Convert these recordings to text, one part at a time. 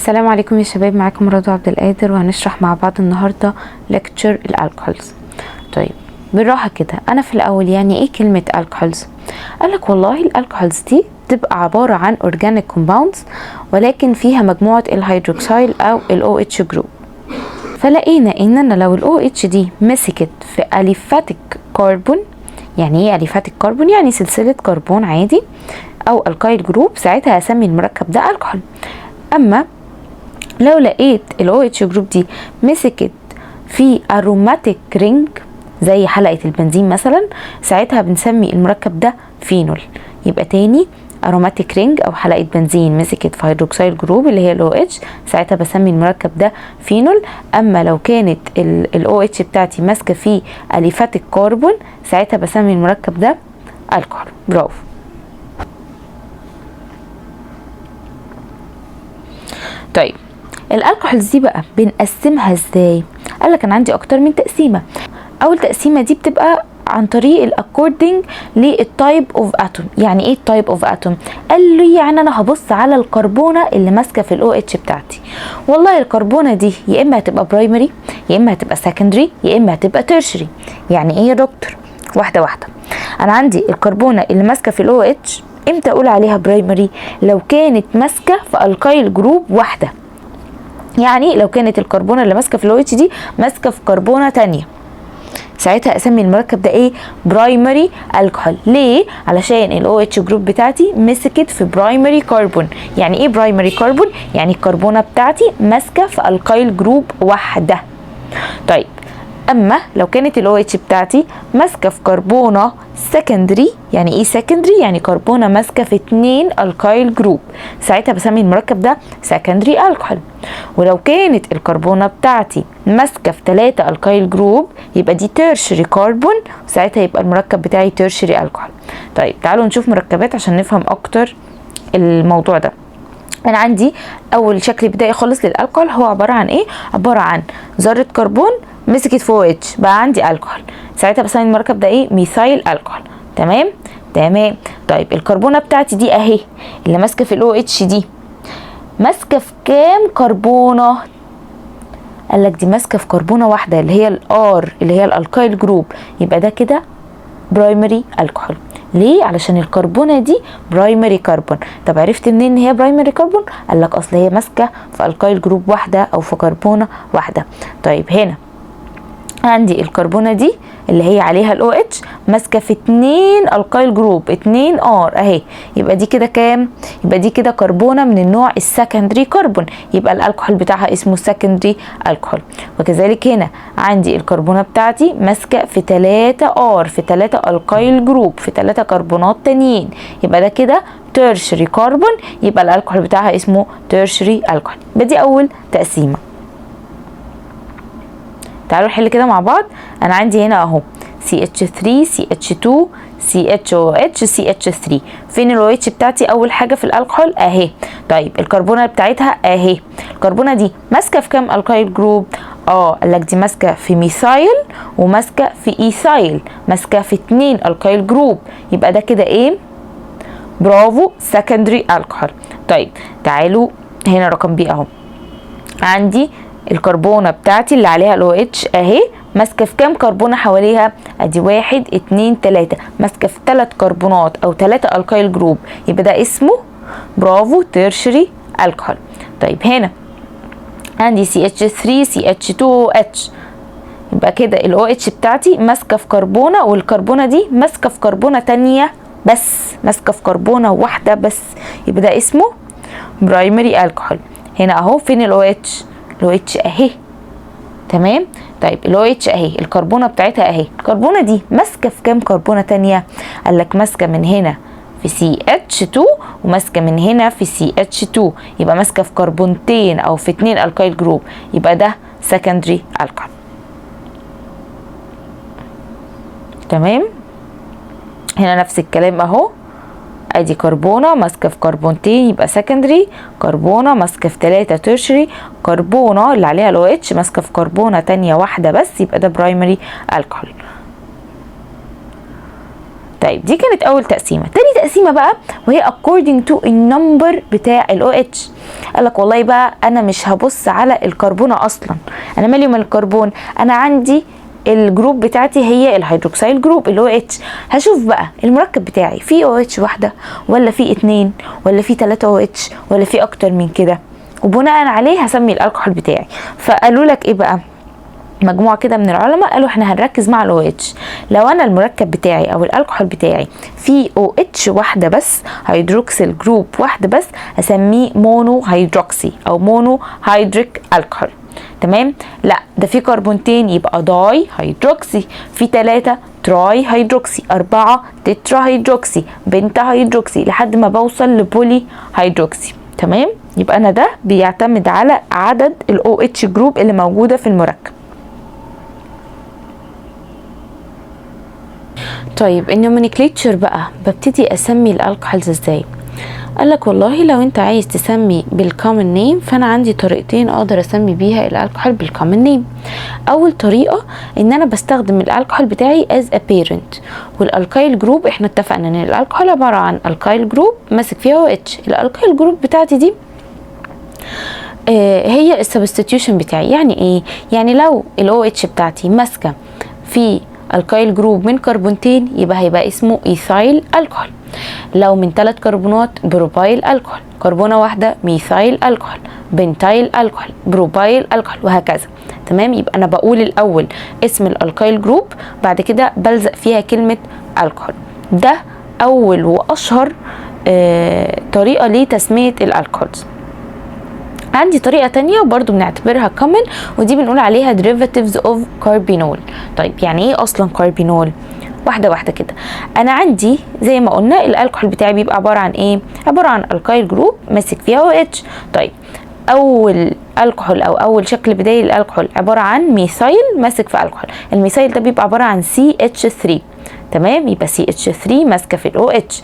السلام عليكم يا شباب، معاكم رضوى عبد القادر وهنشرح مع بعض النهارده ليكتشر الالكحولز. طيب بالراحه كده، انا في الاول يعني ايه كلمه الكحولز؟ قالك والله الالكحولز دي بتبقى عباره عن اورجانيك كومباوندز ولكن فيها مجموعه الهيدروكسيل او الاو اتش جروب. فلقينا اننا لو الاو اتش دي مسكت في اليفاتيك كربون، يعني ايه اليفاتيك كربون؟ يعني سلسله كربون عادي او الكايل جروب، ساعتها هسمي المركب ده الكحول. اما لو لقيت ال OH جروب دي مسكت في اروماتيك رينج زي حلقة البنزين مثلا، ساعتها بنسمي المركب ده فينول. يبقى تاني، اروماتيك رينج او حلقة بنزين مسكت في هيدروكسيل جروب اللي هي ال OH، ساعتها بسمي المركب ده فينول. اما لو كانت ال OH بتاعتي ماسكة في اليفاتيك كربون، ساعتها بسمي المركب ده الكحول. برافو. طيب الالكحولز دي بقى بنقسمها ازاي؟ قالك انا عندي اكتر من تقسيمه. اول تقسيمه دي بتبقى عن طريق الاكوردنج للتايب اوف اتوم. يعني ايه التايب اوف اتوم؟ قال لي يعني انا هبص على الكربونه اللي ماسكه في الاو اتش بتاعتي. والله الكربونه دي يا اما هتبقى برايمري، يا اما هتبقى سكندري، يا اما هتبقى تيرشري. يعني ايه يا دكتور؟ واحده واحده. انا عندي الكربونه اللي ماسكه في الاو اتش، امتى اقول عليها برايمري؟ لو كانت ماسكه في الكايل جروب واحده. يعني لو كانت الكربونه اللي ماسكه في الاو اتش دي ماسكه في كربونه تانية، ساعتها اسمي المركب ده ايه؟ برايمري الكحول. ليه؟ علشان الاو اتش جروب بتاعتي مسكت في برايمري كربون. يعني ايه برايمري كربون؟ يعني الكربونه بتاعتي ماسكه في الكايل جروب واحده. طيب اما لو كانت الاو اتش بتاعتي ماسكه في كربونه سكندري، يعني ايه سكندري؟ يعني كربونه ماسكه في 2 الكايل جروب، ساعتها بسمي المركب ده سكندري الكحول. ولو كانت الكربونه بتاعتي ماسكه في 3 الكايل جروب، يبقى دي تيرشري كربون، ساعتها يبقى المركب بتاعي تيرشري الكحول. طيب تعالوا نشوف مركبات عشان نفهم اكتر الموضوع ده. انا عندي اول شكل بدائي خالص للالكحول هو عباره عن ايه؟ عباره عن ذره كربون مسكت في او اتش، بقى عندي الكحول، ساعتها بسمي المركب ده ايه؟ ميثايل الكحول. تمام. طيب الكربونه بتاعتي دي اهي اللي ماسكه في الاو اتش دي، ماسكه في كام كربونه؟ قال لك دي ماسكه في كربونه واحده اللي هي الار اللي هي الالكايل جروب، يبقى ده كده برايمري الكحول. ليه؟ علشان الكربونه دي برايمري كربون. طب عرفت منين ان هي برايمري كربون؟ قال لك اصل هي ماسكه في الكايل جروب واحده او في كربونه واحده. طيب هنا عندي الكربونه دي اللي هي عليها الاو اتش ماسكه في 2 الكايل جروب، 2 ار اهي، يبقى دي كده كام؟ يبقى دي كده كربونه من النوع السكندري كربون، يبقى الالكحول بتاعها اسمه سكندري الكحول. وكذلك هنا عندي الكربونه بتاعتي ماسكه في 3 ار، في 3 الكايل جروب، في 3 كربونات تانيين، يبقى ده كده تيرشري كربون، يبقى الالكحول بتاعها اسمه تيرشري الكحول. يبقى دي اول تقسيمه. تعالوا نحل كده مع بعض. انا عندي هنا اهو CH3 CH2 CHOH CH3. فين ال OH بتاعتي؟ اول حاجه في الالكحول اهي. طيب الكربونه بتاعتها اهي، الكربونه دي ماسكه في كام الكايل جروب؟ قال لك دي ماسكه في ميثايل وماسكه في ايثايل، ماسكه في 2 الكايل جروب، يبقى ده كده ايه؟ برافو، سكندري الكحول. طيب تعالوا هنا رقم بي اهو، عندي الكربونه بتاعتي اللي عليها الاو اتش اهي، ماسكه في كام كربونه حواليها؟ ادي 1 2 3، ماسكه في 3 كربونات او 3 الكايل جروب، يبقى ده اسمه برافو تيرشري الكحول. طيب هنا عندي CH3 CH2OH، يبقى كده الاو اتش بتاعتي ماسكه في كربونه، والكربونه دي ماسكه في كربونه تانية بس، ماسكه في كربونه واحده بس، يبقى ده اسمه برايمري الكحول. هنا اهو فين الاو اتش؟ الاو اتش اهي. تمام. طيب الاو اتش اهي، الكربونه بتاعتها اهي، الكربونه دي ماسكه في كام كربونه تانية؟ قال لك ماسكه من هنا في CH2 وماسكه من هنا في CH2، يبقى ماسكه في كربونتين او في 2 الكايل جروب، يبقى ده سكندري الكحول. تمام. هنا نفس الكلام اهو، ادي كربونه ماسكه في كربونتين يبقى سكندري، كربونه ماسكه في 3 تيرشري، كربونه اللي عليها الاو اتش ماسكه في كربونه تانية واحده بس، يبقى ده برايمري الكحول. طيب دي كانت اول تقسيمه. تاني تقسيمه بقى وهي according to النمبر بتاع ال OH. قال لك والله بقى انا مش هبص على الكربونه اصلا، انا مالي من الكربون، انا عندي الجروب بتاعتي هي الهيدروكسيل جروب ال OH. هشوف بقى المركب بتاعي فيه OH واحده ولا فيه 2 ولا فيه 3 OH ولا فيه اكتر من كده، وبناء عليه هسمي الالكحول بتاعي. فقالوا لك ايه بقى، مجموعه كده من العلماء قالوا احنا هنركز مع ال OH. لو انا المركب بتاعي او الالكحول بتاعي فيه OH واحده بس، هيدروكسيل جروب واحده بس، هسميه مونو هيدروكسي او مونو هيدريك الكحول. تمام؟ لا ده في كربونتين يبقى داي هيدروكسي، في 3 تراي هيدروكسي، 4 تترا هيدروكسي، بنتا هيدروكسي، لحد ما بوصل لبولي هيدروكسي. تمام؟ يبقى انا ده بيعتمد على عدد ال OH جروب اللي موجوده في المركب. طيب النومنكليتشر بقى ببتدي اسمي الالكحولز ازاي؟ قالك والله لو انت عايز تسمي بالكومن نيم فانا عندي طريقتين اقدر اسمي بيها الالكحول بالكومن نيم. اول طريقه ان انا بستخدم الالكحول بتاعي از ا بيرنت، والالكايل جروب احنا اتفقنا ان الالكحول عباره عن الكايل جروب ماسك فيها OH. الالكايل جروب بتاعتي دي هي السبستيتيوشن بتاعي. يعني ايه؟ يعني لو ال OH بتاعتي ماسكه في الكايل جروب من كربونتين يبقى هيبقى اسمه ايثايل الكحول، لو من 3 كربونات بروبايل الكحول، كربونه واحده ميثايل الكحول، بنتايل الكحول، بروبايل الكحول، وهكذا. تمام؟ يبقى انا بقول الاول اسم الالكايل جروب، بعد كده بلزق فيها كلمه الكحول. ده اول واشهر طريقه لتسميه الالكحولز. عندي طريقة تانية وبرضو بنعتبرها common، ودي بنقول عليها derivatives of carbinol. طيب يعني ايه اصلا كاربينول؟ واحدة واحدة كده. انا عندي زي ما قلنا الالكحول بتاعي بيبقى عبارة عن ايه؟ عبارة عن الكايل جروب ماسك فيها OH. طيب اول الكحول او اول شكل بداية للالكحول عبارة عن ميثايل ماسك في الكحول، الميثايل ده بيبقى عبارة عن CH3. تمام؟ يبقى CH3 ماسكه في ال OH.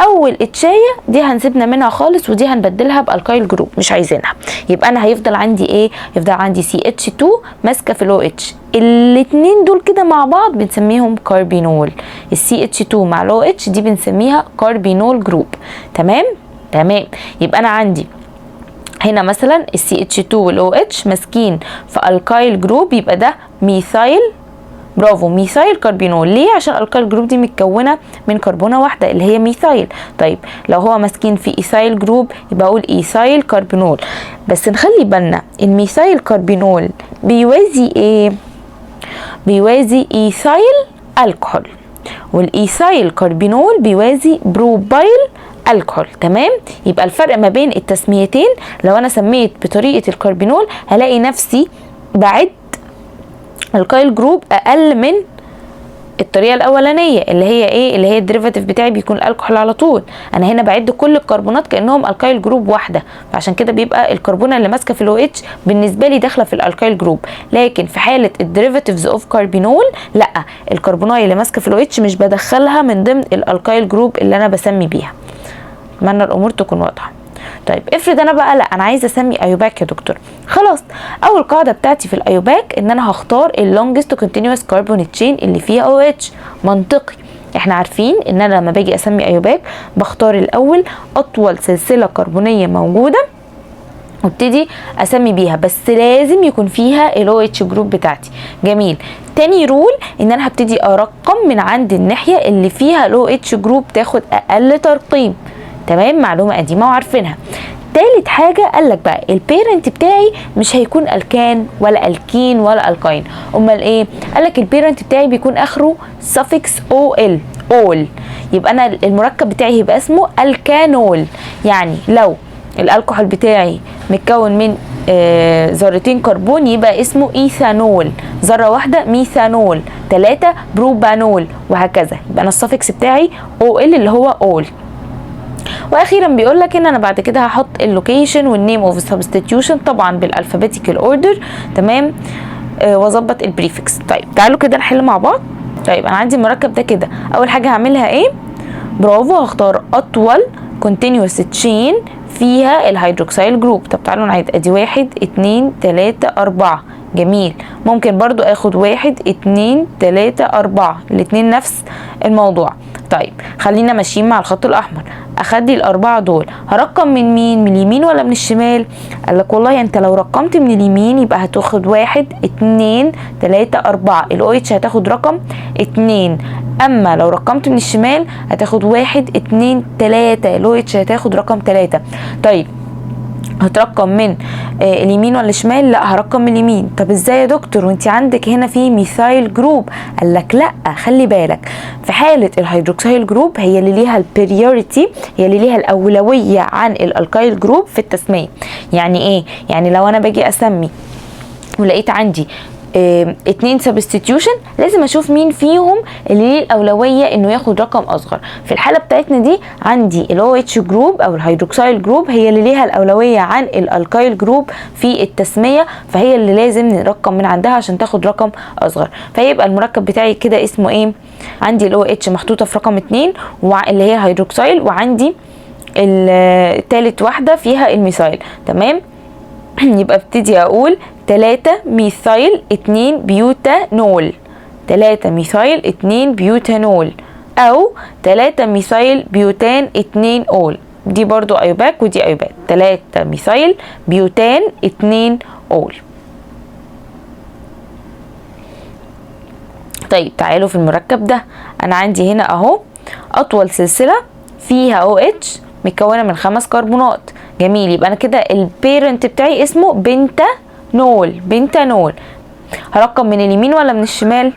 اول اتشايه دي هنسيبنا منها خالص ودي هنبدلها بالكايل جروب، مش عايزينها. يبقى انا هيفضل عندي ايه؟ يفضل عندي CH2 ماسكه في ال OH. الاتنين دول كده مع بعض بنسميهم كاربينول. ال CH2 مع ال OH دي بنسميها كاربينول جروب. تمام؟ تمام. يبقى انا عندي هنا مثلا ال CH2 وال OH ماسكين في الكايل جروب، يبقى ده ميثايل، برافو، ميثايل كاربينول. ليه؟ عشان الالكايل جروب دي متكونه من كربونه واحده اللي هي ميثايل. طيب لو هو ماسكين في ايثايل جروب يبقى اقول ايثايل كاربينول. بس نخلي بالنا الميثايل كاربينول بيوازي ايه؟ بيوازي ايثايل الكحول، والايثايل كاربينول بيوازي بروبايل الكحول. تمام؟ يبقى الفرق ما بين التسميتين لو انا سميت بطريقه الكاربينول هلاقي نفسي بعد الكايل جروب اقل من الطريقه الاولانيه اللي هي ايه؟ اللي هي الديريفاتيف بتاعي بيكون الكحول على طول. انا هنا بعد كل الكربونات كانهم الكايل جروب واحده، فعشان كده بيبقى الكربونه اللي ماسكه في ال OH بالنسبه لي داخله في الالكايل جروب. لكن في حاله الديريفاتيفز اوف كاربينول لا، الكربونايه اللي ماسكه في ال OH مش بدخلها من ضمن الالكايل جروب اللي انا بسمي بيها. اتمنى الامور تكون واضحه. طيب افرض انا بقى لا انا عايزه اسمي ايوباك يا دكتور. خلاص، اول قاعده بتاعتي في الايوباك ان انا هختار اللونجست كونتينوس كاربون تشين اللي فيها OH. منطقي، احنا عارفين ان انا لما باجي اسمي ايوباك بختار الاول اطول سلسله كربونيه موجوده وابتدي اسمي بيها، بس لازم يكون فيها ال OH جروب بتاعتي. جميل. تاني رول ان انا هبتدي ارقم من عند الناحيه اللي فيها ال OH جروب تاخد اقل ترقيم. تمام؟ معلومه قديمه وعارفينها. تالت حاجه قالك بقى البيرنت بتاعي مش هيكون الكان ولا الكين ولا الكاين، امال ايه؟ قالك البيرنت بتاعي بيكون اخره suffix ol all. يبقى انا المركب بتاعي هيبقى اسمه الكانول. يعني لو الالكحول بتاعي متكون من ذرتين كربون يبقى اسمه ايثانول، ذره واحده ميثانول، 3 بروبانول، وهكذا. يبقى انا السفكس بتاعي ol اللي هو all. واخيرا بيقول لك ان انا بعد كده هحط اللوكيشن والنيم اوف سبستيتيوشن طبعا بالالفابيتيكال اوردر. تمام؟ واظبط البريفكس. طيب تعالوا كده نحل مع بعض. طيب انا عندي المركب ده كده، اول حاجه هعملها ايه؟ برافو، هختار اطول كونتينوس تشين فيها الهيدروكسيل جروب. طب تعالوا نعيد، ادي 1 2 3 4 جميل. ممكن برضو اخد 1 2 3 4 الاتنين نفس الموضوع. طيب خلينا ماشيين مع الخط الاحمر. اخدي الاربعه دول هرقم من مين؟ من اليمين ولا من الشمال؟ قالك والله انت لو رقمت من اليمين يبقى هتاخد 1 2 3 4 ال OH هتاخد رقم 2. اما لو رقمت من الشمال هتاخد 1 2 3 ال OH هتاخد رقم 3. طيب هترقم من اليمين ولا الشمال؟ لا هرقم من اليمين. طب ازاي يا دكتور وانت عندك هنا في ميثايل جروب؟ قال لك لا، خلي بالك في حاله الهيدروكسيل جروب هي اللي ليها البريوريتي، هي اللي ليها الاولويه عن الالكايل جروب في التسميه. يعني ايه؟ يعني لو انا باجي اسمي ولقيت عندي 2 سبستيتيوشن لازم اشوف مين فيهم اللي ليه الاولويه انه ياخد رقم اصغر. في الحاله بتاعتنا دي عندي ال OH جروب او الهيدروكسيل جروب هي اللي ليها الاولويه عن الالكايل جروب في التسميه، فهي اللي لازم نرقم من عندها عشان تاخد رقم اصغر. فيبقى المركب بتاعي كده اسمه ايه؟ عندي ال OH محطوطه في رقم 2 اللي هي الهيدروكسيل، وعندي الثالث واحده فيها الميثايل. تمام. يبقى ابتدي اقول 3 ميثايل 2 بيوتانول، 3 ميثايل 2 بيوتانول، او 3 ميثايل بيوتان 2 اول. دي برضو ايوباك ودي ايوباك. 3 ميثايل بيوتان 2 اول. طيب تعالوا في المركب ده. انا عندي هنا اهو اطول سلسله فيها OH مكونه من 5 كربونات. جميل. يبقى انا كده البيرنت بتاعي اسمه بنتانول. بنتانول. هرقم من اليمين ولا من الشمال؟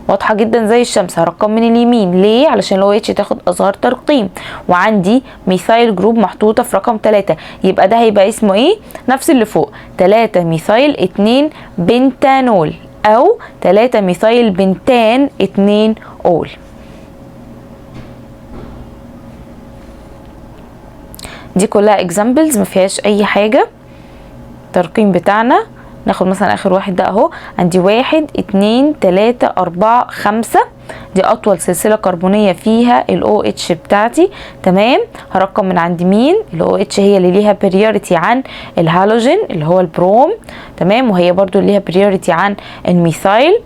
واضحه جدا زي الشمس. هرقم من اليمين. ليه؟ علشان ال OH تاخد اصغر ترقيم، وعندي ميثايل جروب محطوطه في رقم 3. يبقى ده هيبقى اسمه ايه؟ نفس اللي فوق، 3 ميثايل 2 بنتانول، او 3 ميثايل بنتان 2 اول. دي كلها اكزامبلز ما فيهاش اي حاجه. الترقيم بتاعنا ناخد مثلا اخر واحد ده اهو. عندي 1 2 3 4 5. دي اطول سلسله كربونيه فيها ال OH بتاعتي. تمام. هرقم من عند مين؟ ال OH هي اللي ليها بريوريتي عن الهالوجين اللي هو البروم. تمام. وهي برضو اللي ليها بريوريتي عن الميثايل.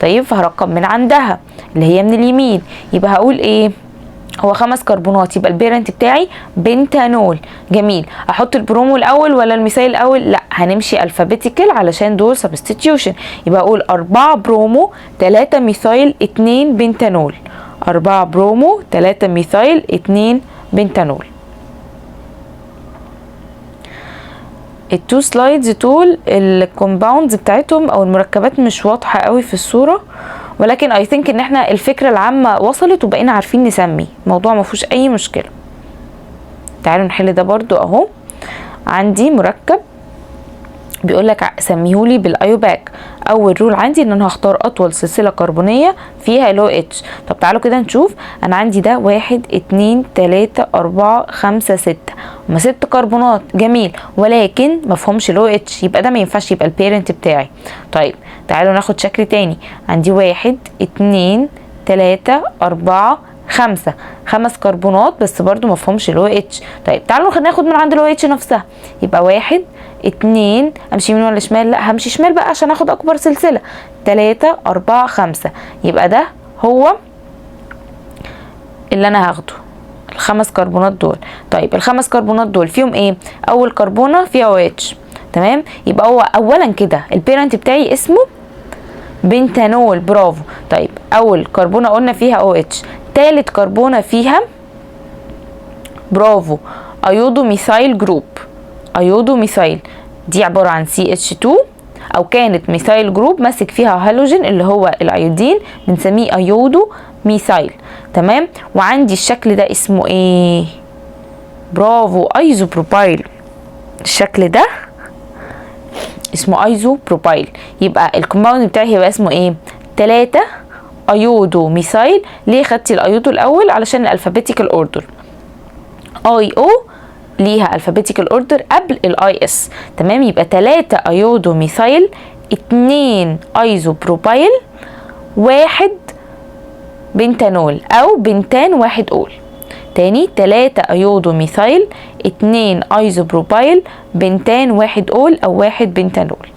طيب فهرقم من عندها اللي هي من اليمين. يبقى هقول ايه؟ هو 5 كربونات، يبقى البيرنت بتاعي بنتانول. جميل. احط البرومو الاول ولا الميثايل الاول؟ لا، هنمشي الفابيتيكال علشان دول سبستيتيوشن. يبقى اقول 4 برومو 3 ميثايل 2 بنتانول. 4 برومو 3 ميثايل 2 بنتانول. التو سلايدز دول الكومباوندز بتاعتهم او المركبات مش واضحه قوي في الصوره، ولكن اي ثينك ان احنا الفكره العامه وصلت وبقينا عارفين نسمي. الموضوع ما فيهوش اي مشكله. تعالوا نحل ده برضو اهو. عندي مركب بيقول لك سميهولي بالايوباك. اول رول عندي ان انا هختار اطول سلسله كربونيه فيها ال OH. طب تعالوا كده نشوف. انا عندي ده 1 2 3 4 5 6. هما 6 كربونات. جميل. ولكن مفهومش ال OH، يبقى ده ما ينفعش يبقى البيرنت بتاعي. طيب تعالوا ناخد شكل تاني. عندي 1 2 3 4 5. 5 كربونات بس برضو مفهومش ال OH. طيب تعالوا ناخد من عند ال OH نفسها. يبقى 1 2. امشي يمين ولا شمال؟ لا همشي شمال بقى عشان اخد اكبر سلسله. 3 4 5. يبقى ده هو اللي انا هاخده، ال5 كربونات دول. طيب ال5 كربونات دول فيهم ايه؟ اول كربونه فيها OH. تمام. يبقى هو اولا كده البيرنت بتاعي اسمه بنتانول. برافو. طيب اول كربونه قلنا فيها OH. تالت كربونه فيها برافو ايودو ميثايل جروب. ايودو ميثايل دي عباره عن CH2 او كانت ميثايل جروب ماسك فيها هالوجين اللي هو الايودين، بنسميه ايودو ميثايل. تمام. وعندي الشكل ده اسمه ايه؟ برافو ايزو بروبايل. الشكل ده اسمه ايزو بروبايل. يبقى الكومباوند بتاعي هيبقى اسمه ايه؟ 3 ايودو ميثايل. ليه خدتي الايودو الاول؟ علشان الالفابيتيكال اوردر. اي او ليها الفابيتيكال اوردر قبل الاي اس. تمام. يبقى 3 ايودو ميثايل 2 ايزو بروبايل 1 بنتانول او بنتان 1 اول. تاني 3 ايودو ميثايل 2 ايزو بروبايل بنتان 1 اول او 1 بنتانول.